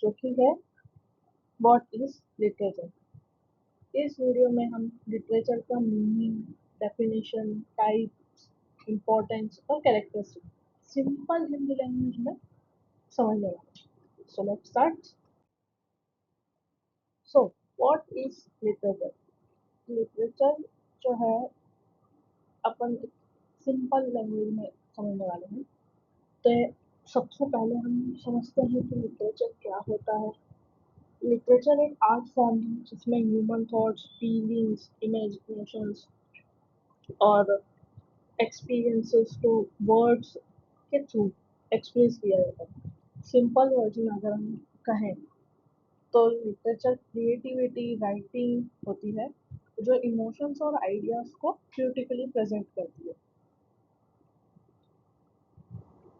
जो कि है व्हाट इज लिटरेचर। इस वीडियो में हम लिटरेचर का मीनिंग, डेफिनेशन, टाइप्स, इम्पोर्टेंस और कैरेक्टरिस्टिक सिंपल हिंदी लैंग्वेज में समझने वाले। So let's start. So what is literature? Literature जो है अपन सिंपल लैंग्वेज में समझने वाले हैं। तो सबसे पहले हम समझते हैं कि लिटरेचर क्या होता है। लिटरेचर एक आर्ट फॉर्म है जिसमें ह्यूमन थॉट्स, फीलिंग्स, इमेजिनेशंस और एक्सपीरियंसेस को वर्ड्स के थ्रू एक्सप्रेस किया जाता है। सिंपल वर्जन अगर हम कहें तो लिटरेचर क्रिएटिविटी राइटिंग होती है जो इमोशंस और आइडियाज को क्रिटिकली प्रेजेंट करती है।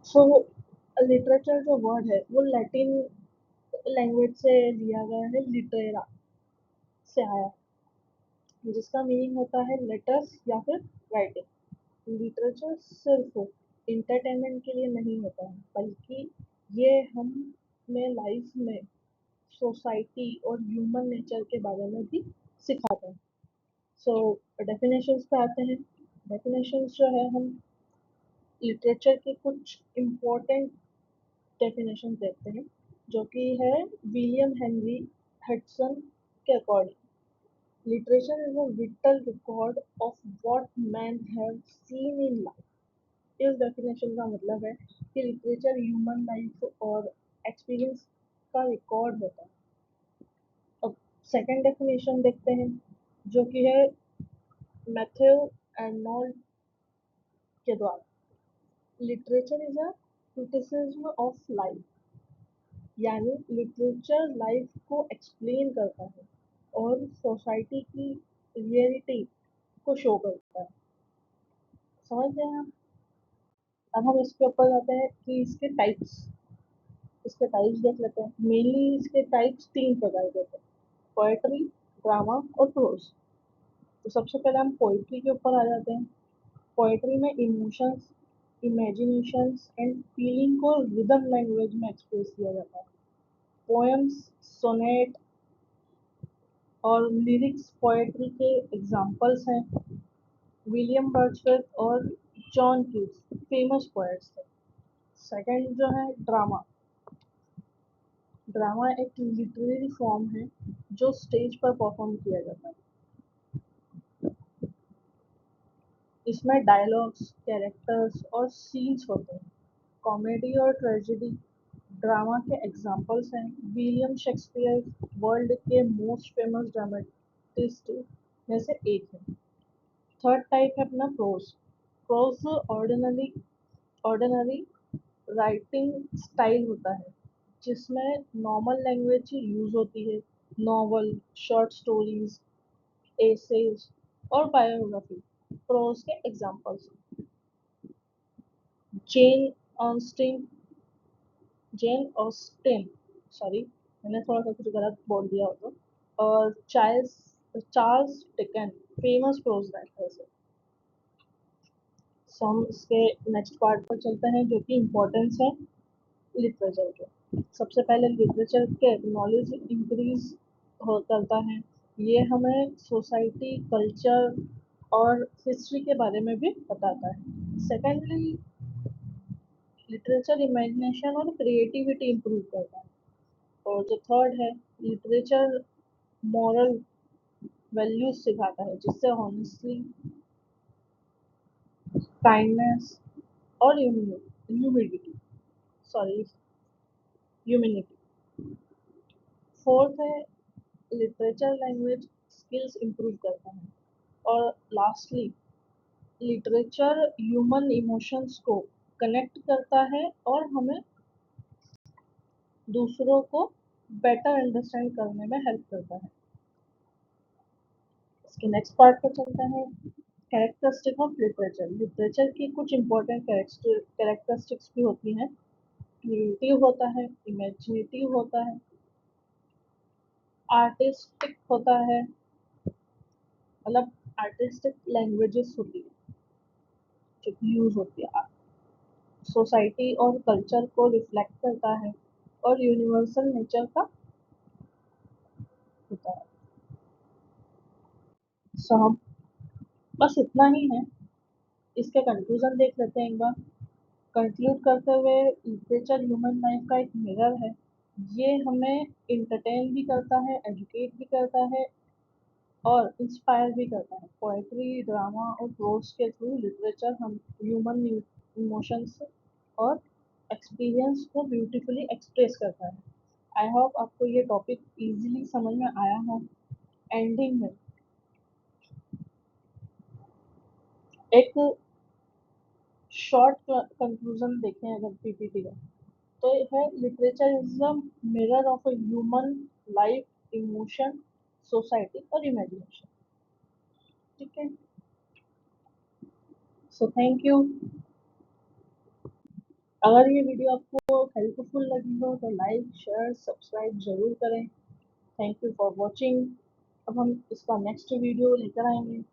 सो लिटरेचर जो वर्ड है वो लैटिन लैंग्वेज से लिया गया है, लिटरेरा से आया है, जिसका मीनिंग होता है लेटर्स या फिर राइटिंग। लिटरेचर सिर्फ इंटरटेनमेंट के लिए नहीं होता है, बल्कि ये हमें लाइफ में सोसाइटी और ह्यूमन नेचर के बारे में भी सिखाता है। सो डेफिनेशंस पे आते हैं। डेफिनेशंस जो है हम लिटरेचर के कुछ इम्पोर्टेंट डेफिनेशन देखते हैं, जो कि है विलियम हेनरी हडसन के according literature is a whittle record of what man have seen in life. इस डेफिनेशन का मतलब है कि लिटरेचर ह्यूमन लाइफ और एक्सपीरियंस का रिकॉर्ड होता है। अब सेकंड डेफिनेशन देखते हैं, जो कि है मैथ्यू एर्नोल्ड के द्वारा। Literature is a criticism of life, यानी लिटरेचर लाइफ को एक्सप्लेन करता है और सोसाइटी की रियलिटी को शो करता है। समझ गए आप? अब हम इसके ऊपर जाते हैं कि इसके टाइप्स देख लेते हैं। मेनली इसके टाइप्स तीन प्रकार के होते हैं: पोएट्री, ड्रामा और प्रोज। तो सबसे पहले हम पोएट्री के ऊपर आ जाते हैं। पोएट्री में इमोशंस, इमेजिनेशंस एंड फीलिंग को रिदम लैंग्वेज में एक्सप्रेस किया जाता है। पोएम्स, सोनेट और लिरिक्स पोएट्री के एग्जाम्पल्स हैं। विलियम वर्ड्सवर्थ और जॉन कीट्स फेमस पोएट्स थे। सेकंड जो है ड्रामा। ड्रामा एक लिटरेरी फॉर्म है जो स्टेज पर परफॉर्म किया जाता है। इसमें डायलॉग्स, कैरेक्टर्स और सीन्स होते हैं। कॉमेडी और ट्रेजेडी ड्रामा के एग्जाम्पल्स हैं। विलियम शेक्सपियर वर्ल्ड के मोस्ट फेमस ड्रामेटिस्ट में से एक है। थर्ड टाइप है अपना prose. Prose ordinary ordinary writing style होता है जिसमें नॉर्मल लैंग्वेज यूज होती है। नॉवल, शॉर्ट स्टोरीज, एसेज और बायोग्राफी प्रोज के examples. Jane Austen Jane Austen sorry, मैंने थोड़ा सा कुछ गलत बोल दिया हो तो। और Charles Dickens famous prose writers है। सो हम इसके नेक्स्ट पार्ट पर चलते हैं, जो कि इम्पोर्टेंस है लिटरेचर के। सबसे पहले लिटरेचर के नॉलेज इंक्रीज करता है। ये हमें सोसाइटी, कल्चर और हिस्ट्री के बारे में भी बताता है। सेकेंडली, लिटरेचर इमेजिनेशन और क्रिएटिविटी इंप्रूव करता है। और जो थर्ड है, लिटरेचर मॉरल वैल्यूज सिखाता है, जिससे हॉनेस्टली, काइंडनेस और ह्यूमिडिटी सॉरी ह्यूमिनिटी। फोर्थ है, लिटरेचर लैंग्वेज स्किल्स इंप्रूव करता है। और लास्टली, लिटरेचर ह्यूमन इमोशंस को कनेक्ट करता है और हमें दूसरों को बेटर अंडरस्टैंड करने में हेल्प करता है। इसके नेक्स्ट पार्ट पर चलते हैं, कैरेक्टरिस्टिक ऑफ लिटरेचर। लिटरेचर की कुछ इंपॉर्टेंट कैरेक्टरिस्टिक्स भी होती हैं। क्रिएटिव होता है, इमेजिनेटिव होता है, आर्टिस्टिक होता है, मतलब आर्टिस्टिक लैंग्वेजेस होती है जो यूज होती है, सोसाइटी और कल्चर को रिफ्लेक्ट करता है, और यूनिवर्सल नेचर का होता है। सो हम बस इतना ही है। इसके कंक्लूजन देख लेते हैं एक बार। कंक्लूड करते हुए, लिटरेचर ह्यूमन लाइफ का एक मिरर है। ये हमें इंटरटेन भी करता है, एजुकेट भी करता है और इंस्पायर भी करता है। पोएट्री, ड्रामा और प्रोज के थ्रू लिटरेचर हम ह्यूमन इमोशंस और एक्सपीरियंस को ब्यूटीफुली एक्सप्रेस करता है। आई होप आपको ये टॉपिक इजीली समझ में आया हो। एंडिंग में एक शॉर्ट कंक्लूजन देखें अगर पीपीटी का, तो ये है literature is a mirror of a human life, emotion, society और इमेजिनेशन। ठीक है, सो थैंक यू। अगर ये वीडियो आपको हेल्पफुल लगी हो तो लाइक, शेयर, सब्सक्राइब जरूर करें। Thank you for watching. अब हम इसका नेक्स्ट वीडियो लेकर आएंगे।